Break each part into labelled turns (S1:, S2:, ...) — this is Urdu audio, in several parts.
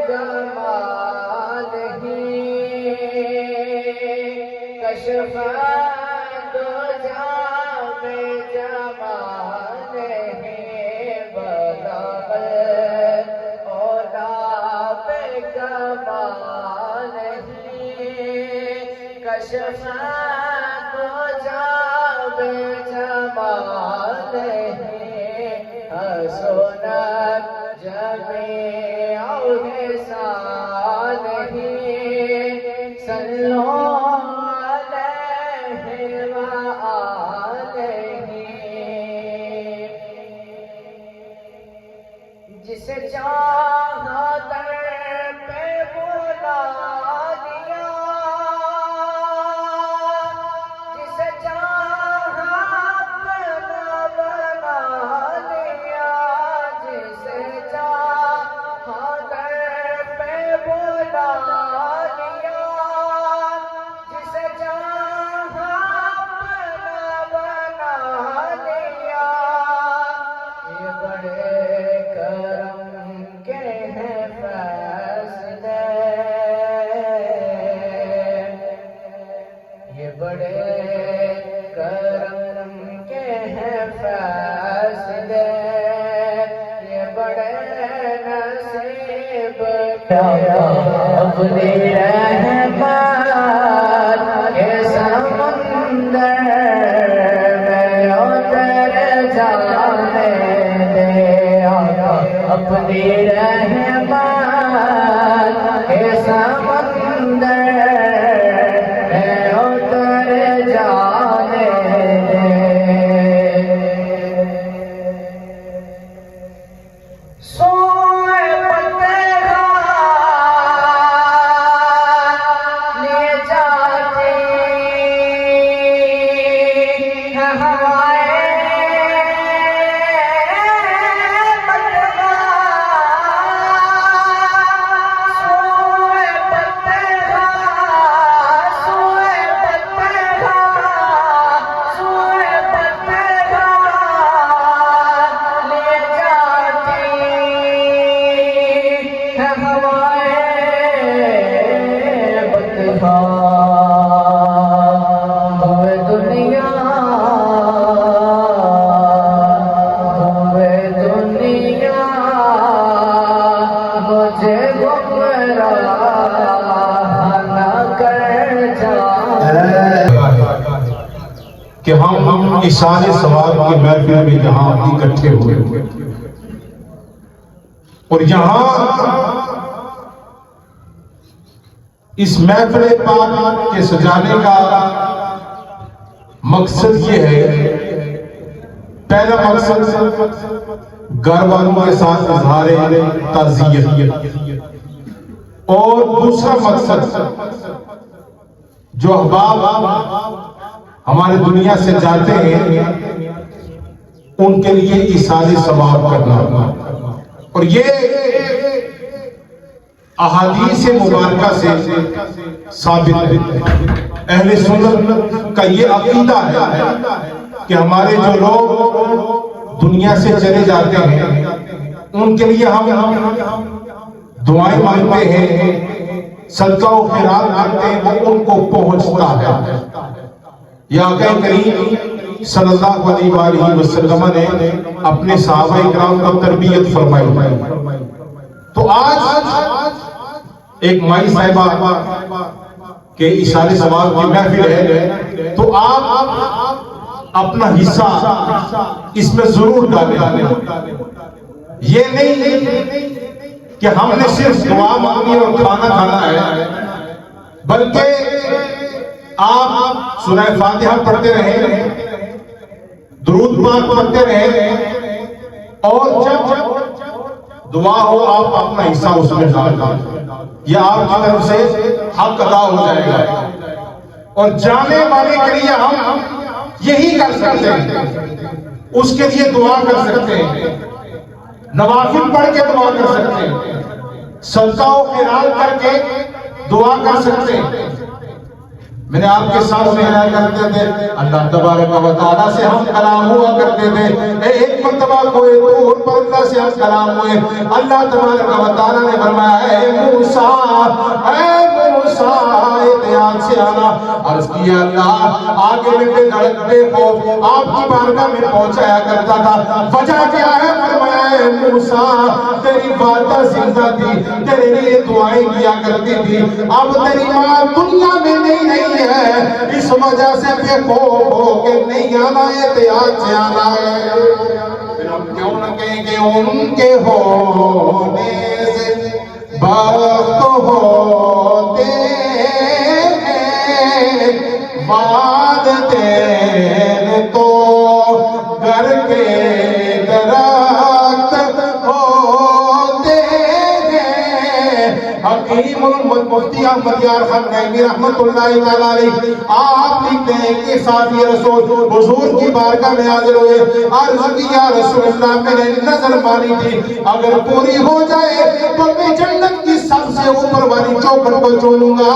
S1: کمال ہی کشف دو جام جمال ہی بلغ اولا پہ کمال ہی کشف دو جام جمال ہی حسنت جمیع حسان ہی صلو علیہ وآلہ جسے چاہا در پہ بلا دیا جسے چاہا اپنا بنا لیا جسے چاہا در پہ بلا لیا جسے چاہا اپنا بنا لیا یہ بڑے کرم کے ہیں فیصلے یہ بڑے کرم کے ہیں فیصلے یہ بڑے نصیب اپنی رحمت کے سمندر میں اتر جانے دے اپنی رحمت کے سمندر میں اتر جانے دے سوئے پتے لیے جاتی ہیں ہوائیں سوئے پتے لیے جاتی ہیں ہوائیں بدخواہ ہوئے دنیا مجھے گمراہ نہ کر جا
S2: کہ ہم عشاء ثواب کی محفل میں یہاں اکٹھے ہوئے اور یہاں اس محفل پاک کے سجانے کا مقصد یہ ہے پہلا مقصد گھر والوں کے ساتھ اظہار تعزیت اور دوسرا مقصد جو احباب ہمارے دنیا سے جاتے ہیں ان کے لیے ایصال ثواب کرنا اور یہ احادیث مبارکہ سے ثابت ہے اہل سنت کا یہ عقیدہ ہے کہ ہمارے جو لوگ دنیا سے چلے جاتے ہیں ان کے لیے ہم دعائیں مانگتے ہیں صدقہ و خیرات کرتے ہیں وہ ان کو پہنچتا ہے یا آقا کریم صلی اللہ علیہ وآلہ وسلم نے اپنے صحابہ اکرام کو تربیت فرمائی تو آج ایک مائی صاحبہ کے ایصال ثواب کی محفل ہے تو آپ اپنا حصہ اس میں ضرور ڈالیں یہ نہیں کہ ہم نے صرف دعا مانگی اور کھانا کھانا ہے بلکہ آپ سورہ فاتحہ پڑھتے رہیں درود پاک پڑھتے رہیں اور جب دعا ہو آپ اپنا حصہ اس میں ڈال دیں یہ آپ کی طرف سے حق ادا ہو جائے گا اور جانے والے کے لیے ہم یہی کر سکتے ہیں اس کے لیے دعا کر سکتے ہیں نوافل پڑھ کے دعا کر سکتے ہیں صدقہ و خیرات کر کے دعا کر سکتے ہیں میں نے آپ کے ساتھ سہنا کرتے تھے، اللہ تبارک و تعالیٰ سے ہم کلام ہوا کرتے تھے، ایک مرتبہ کوئی طور پر اللہ سے ہم کلام ہوئے، اللہ تبارک و تعالیٰ نے فرمایا اے موسیٰ احتیاط سے آنا۔ عرض کیا اللہ آگے میں بے دھڑک بے خوف آپ کی بارگاہ میں پہنچایا کرتا تھا، وجہ کیا ہے؟ فرمایا اے موسیٰ تیری والدہ زندہ تھی، تیرے لیے دعائیں کیا کرتی تھی، اب تیری ماں دنیا میں نہیں ہے، اس وجہ سے بے خوف ہو کے نہیں آنا، احتیاط سے آنا ہے۔ پھر ہم کیوں نہ کہیں کہ ان کے ہونے سے بخت ہوتے ہیں والدین تو گھر کے درخت ہوتے ہیں۔ حکیم مفتی احمد یار خان نعیمی رحمت اللہ تعالیٰ علیہ آپ لکھتے ہیں کہ صحابی رسول حضور کی بارگاہ میں حاضر ہوئے، عرض کی یا رسول اللہ میں نے نظر مانی تھی اگر پوری ہو جائے تو میں جنت کی سب سے اوپر والی چوکھٹ کو چونوں گا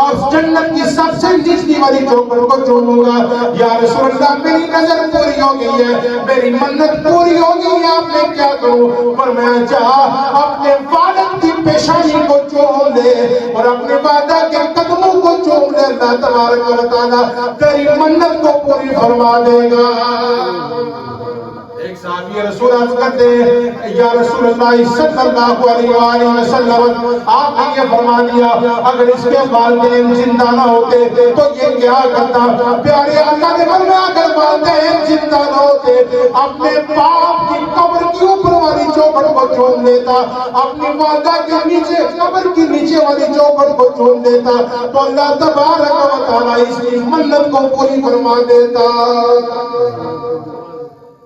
S2: اور جنت کی سب سے نچلی والی چوکھٹ کو چونوں گا۔ یا رسول اللہ میری نظر پوری ہو گئی ہے، میری منت پوری ہو گئی ہے، آپ میں کیا کروں؟ فرمایا جا اپنے والد کی پیشانی کو چوم لے اور اپنے والدہ کے قدموں کو چوم لے، اللہ تبارک و تعالیٰ تیری منت کو پوری فرما دے گا۔ ایک صحابی رسول عرض کرتے ہیں یا رسول اللہ صلی اللہ علیہ وآلہ وسلم آپ نے یہ فرما دیا اگر اس کے والدین زندہ نہ ہوتے تو یہ کیا کرتا؟ پیارے اللہ نے فرمایا اگر والدین زندہ نہ ہوتے اپنے باپ کی قبر کی اوپر والی چوکھٹ کو چوم لیتا، اپنی والدہ کے نیچے قبر کی نیچے والی چوکھٹ کو چوم لیتا تو اللہ تبارک و تعالیٰ اس کی منت کو پوری فرما دیتا۔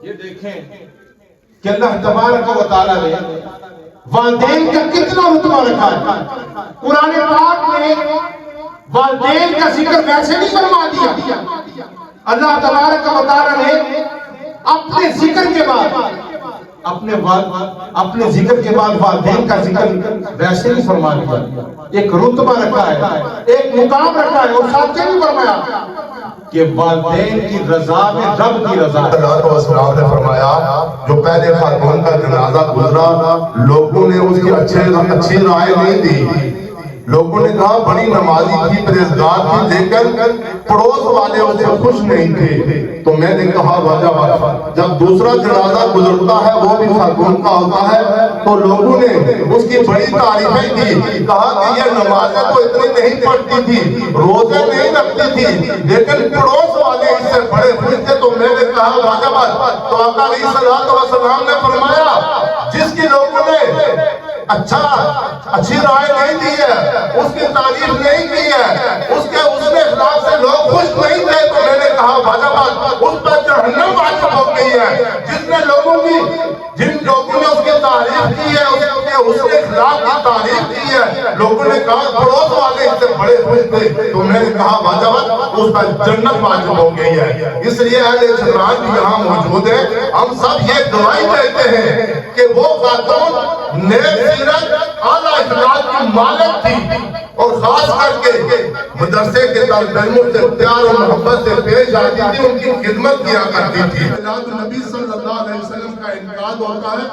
S2: یہ دیکھیں کہ اللہ تبارک و تعالیٰ نے والدین کا کتنا رتبہ رکھا ہے۔ قرآن پاک نے والدین کا ذکر ویسے نہیں فرما دیا، اللہ تبارک و تعالیٰ نے اپنے ذکر کے بعد اپنے ذکر کے بعد والدین کا ذکر ویسے نہیں فرما دیا، ایک رتبہ رکھا ہے، ایک مقام رکھا ہے، اور ساتھ کیا نہیں فرمایا کہ والدین کی رضا میں رب کی رضا ہے۔
S3: اللہ والسلام نے فرمایا جو پہلے خاتون کا جنازہ گزرا لوگوں نے اس کی اچھی رائے نہیں دی، لوگوں نے کہا بڑی نمازی تھی، پرہیزگار تھی، لیکن پڑوس والے اس سے خوش نہیں تھے۔ تو میں نے کہا واجہ جب دوسرا جنازہ گزرتا ہے وہ بھی خاتون کا ہوتا ہے تو لوگوں نے اس کی بڑی تعریفیں کی، کہا کہ یہ نمازیں تو اتنی نہیں پڑھتی تھی، روزے نہیں رکھتی تھی، لیکن پڑوس والے اس سے بڑے خوش تھے۔ تو میں نے کہا واجہ تو آقا علیہ السلام نے فرمایا جس کی لوگوں نے اچھی رائے نہیں دی ہے، اس کی تعریف نہیں کی ہے، اس کے اخلاق سے لوگ خوش نہیں تھے، تو میں نے کہا واجب اس پر جہنم واجب ہو گئی ہے۔ جن لوگوں نے اس کی تعریف کی ہے، اس کے اخلاق کی تعریف کی ہے، لوگوں نے کہا پڑوس والے اس سے بڑے خوش تھے، تو میں نے کہا واجب اس پر جنت واجب ہو گئی ہے۔ اس لیے اہل اسلام بھی یہاں موجود ہے، ہم سب یہ گواہی دیتے ہیں کہ وہ خاتون نیک سیرت اعلیٰ اخلاق کی مالک تھی اور خاص کر کے مدرسے کے طالب علموں سے پیار و محبت سے پیش آتی تھی، ان کی خدمت کیا کرتی تھی۔ میلاد النبی صلی اللہ علیہ وسلم کا انعقاد ہوتا ہے،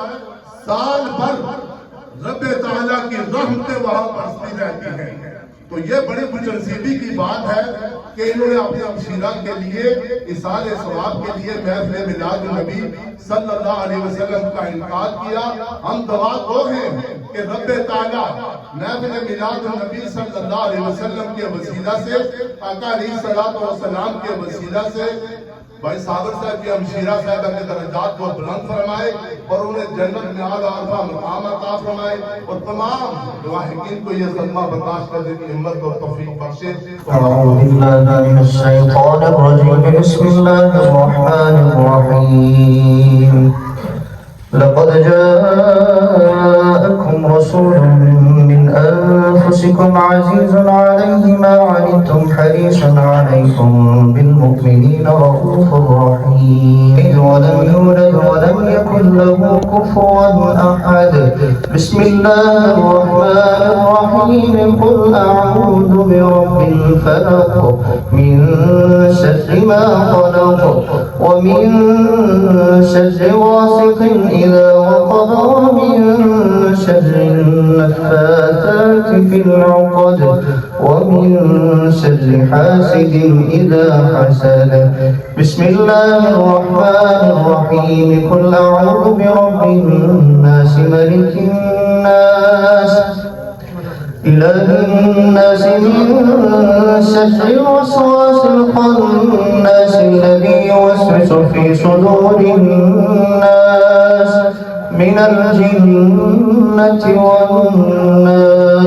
S3: سال بھر رب تعالیٰ کی رحمتیں وہاں برستی رہتی ہیں۔ تو یہ بڑی خوشنصیبی کی بات ہے کہ انہوں نے اپنے ہمشیرہ کے لیے ایصال ثواب کے لیے محفل میلاد النبی صلی اللہ علیہ وسلم کا انعقاد کیا۔ ہم دعا گو ہیں کہ رب تعالیٰ محفل میلاد النبی صلی اللہ علیہ وسلم کے وسیلہ سے، آقا علیہ السلام کے وسیلہ سے بھائی صابر صاحب کی ہمشیرہ صاحبہ کے درجات کو بلند فرمائے اور انہیں جنت میں اعلیٰ عرفہ مقام عطا فرمائے اور تمام مواحقین کو یہ صدمہ برداشت کرنے کی ہمت اور توفیق بخشے۔
S4: اعوذ باللہ من الشیطان الرجیم، بسم اللہ الرحمن الرحیم۔ لقد جاءکم رسول من أنفسكم عزيز عليه ما عنتم حريص عليكم بالمؤمنين رؤوف رحيم ولم يولد ولم يكن له كفوا أحد بسم الله الرحمن الرحيم قل أعوذ برب الفلق من شر ما خلق ومن شر غاسق إذا وقب ومن شر النفاثات في العقد ومن شر حاسد إذا حسد بسم الله الرحمن الرحيم قل أعوذ برب الناس ملك الناس إله الناس من شر الوسواس الخناس الذي يوسوس في صدور الناس من الجنة والناس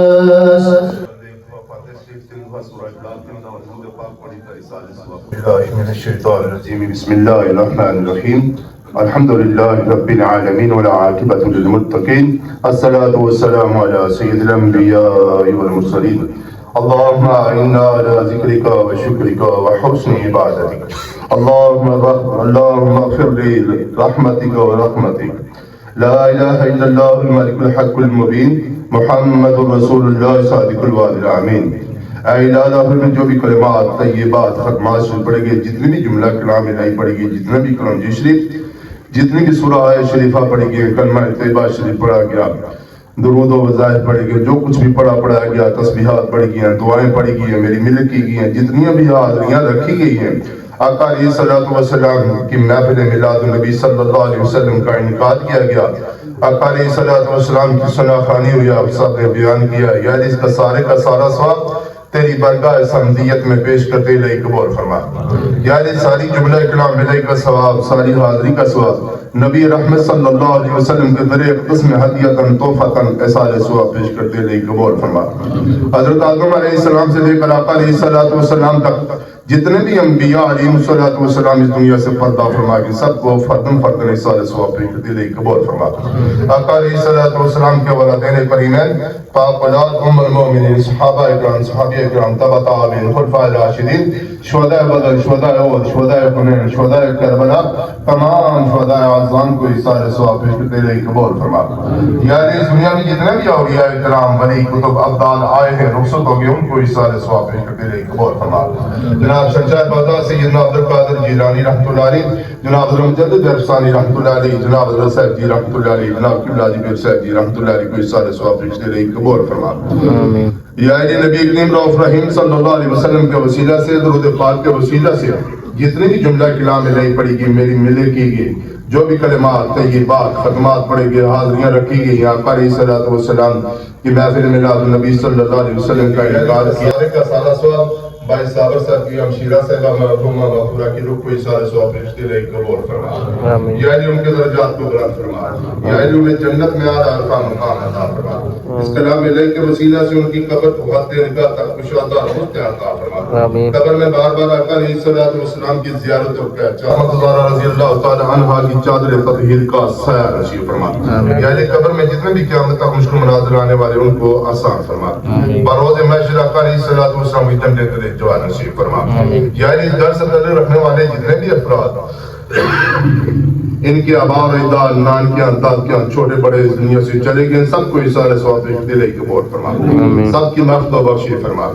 S3: من الشيطان الرجيم بسم الله الرحمن الرحيم الحمد لله رب العالمين والعاقبة للمتقين الصلاة والسلام على سيد الأنبياء والمرسلين اللهم إنا على ذكرك وشكرك وحسن عبادتك اللهم اغفر لي رحمتك ورحمتك لا إله إلا الله الملك الحق المبين محمد رسول الله صادق الوعد الأمين اے الہ میں جو بھی کلمات طیبات ختمات سے پڑھے گئے جتنے بھی جملہ کلام الہی پڑھے گئے جتنے بھی کلام جی شریف جتنی بھی سورہ شریفہ پڑھی گئی کلمہ طیبہ شریف پڑھا گیا درود و وظائف پڑھی گئی جو کچھ بھی پڑھا گیا تسبیحات پڑھی گئی ہیں دعائیں پڑھی گئی ہیں میری ملت کی گئی ہیں جتنی بھی حاضریاں رکھی گئی ہیں آقا علیہ السلام کی محفل میلاد النبی صلی اللہ علیہ وسلم کا انعقاد کیا گیا آقا علیہ السلام کی ثنا خوانی ہوئی آپ سب نے بیان کیا یعنی اس کا سارا ثواب تیری برگاہ سمدیت میں پیش کرتے لئے قبول فرما یعنی ساری جملہ کلام ملے کا ثواب ساری حاضری کا ثواب نبی رحمت صلی اللہ علیہ وسلم کے در ایک قسم حدیتاً توفتاً احسال ثواب پیش کرتے لئے قبول فرما حضرت آدم علیہ السلام سے لے کر آقا علیہ السلام تک جتنے بھی انبیاء علیہ السلام اس دنیا سے پردہ فرما کے سب کو فردن احسال ثواب پیش کرتے لئے قبول فرما آقا علیہ السلام کے والدین کریمین پاک اولاد ام المومنین صحابہ اکرام صحابی اکرام تبع تابعین خلفاء راشدین شہداء بدر شہداء احد شہداء حنین شہداء کربلا تمام شہداء اعظام کو احسال ثواب پیش کرتے لئے قبول فرما یعنی اس دنیا میں جتنے بھی اولیاء کرام ولی کتب ابدال آئے ہیں رخصت ہو گئے ان کو احسال ثواب پیش کرتے لئے قبول فرما جناب شہنشاہ بازار سیدنا عبدالقادر جیلانی رحمۃ اللہ علیہ جناب حضرت مجدد افسانی رحمۃ اللہ علیہ جناب حضرت صاحب جی رحمۃ اللہ علیہ جناب قبلہ جی پیر صاحب جی رحمۃ اللہ علیہ کو احسال ثواب پیش کرتے لئے قبول فرما یا نبی کریم رؤوف رحیم صلی اللہ علیہ وسلم کے وسیلہ سے درود پاک کے وسیلہ سے جتنے بھی جملہ کلام الہی پڑھی گئی میری ملے کی گئی جو بھی کلمات طیبات ختمات پڑھے گئے حاضریاں رکھی گئی آقا علیہ السلام کی محفل میلاد النبی صلی اللہ علیہ وسلم کا انعقاد کیا کا سارا ثواب بھائی صابر صاحب کی ہمشیرہ صاحبہ مرحومہ غفورہ کی روح کو احسال ثواب پیش کرتے لئے قبول فرما یا علی ان کے درجات کو بلند فرما یا علی انہیں جنت میں آدھا عرفہ مقام عطا فرما اس کلام الہی کے وسیلہ سے ان کی قبر کو خط نگاہ تک کشادہ رحمت عطا فرما قبر میں بار بار آقا علیہ السلام کی زیارت اور پہچان احمد زہرا رضی اللہ تعالی عنہ کی چادر تطہیر کا سایہ نصیب فرما یا علی قبر میں جتنے بھی قیامت تک مشکل مناظر آنے والے ان کو آسان فرما بروز محشر آقا علیہ السلام کی جنت کے جوان نصیب فرما یعنی اس در سے در رکھنے والے جتنے بھی افراد ان کے آبا و اجداد نان کے انتاد کے چھوٹے بڑے اس دنیا سے چلے گئے سب کو احسال ثواب پیش کرتے لئے قبول فرما سب کی مغفرت و بخشی فرما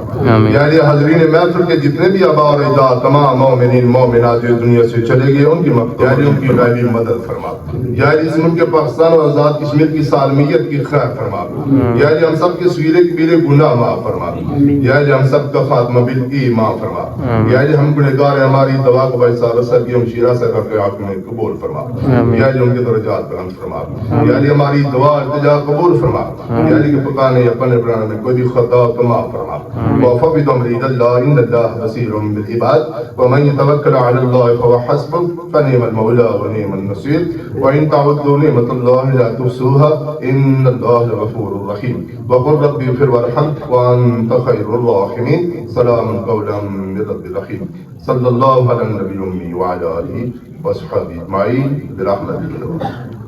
S3: یعنی حاضرین محفل کے جتنے بھی آبا و اجداد تمام مومنین مومنات جو دنیا سے چلے گئے ان کی مغفرت یعنی ان کی غیبی مدد فرما یعنی اس ملک پاکستان و آزاد کشمیر کی سالمیت کی خیر فرما یعنی ہم سب کے صغیرے کبیرے گناہ معاف فرما یعنی ہم سب کا خاتمہ بالایمان فرما یعنی ہم گنہگار ہیں ہماری دعا کو بھائی صاحب صاحب کی ہمشیرہ صاحب کے حق میں قبول فرما یعنی ان کے درجات بلند فرما یعنی ہماری دعا التجا قبول فرما یعنی کہ پکانے یا پنے بنانے میں کوئی بھی خطا تمام فرما وفقد امر اللہ ان اللہ بصیر بالعباد ومن يتوکل علی اللہ فهو حسبه فنعم المولى ونعم النصير وان تعدوا نعمة الله لا تحصوها ان اللہ غفور رحیم وقل رب اغفر وارحم وانت خیر الراحمین سلام قولا من رب رحیم صلی اللہ علی النبی الأمی وعلی آلہ وصحبه اجمعین برحمتہ.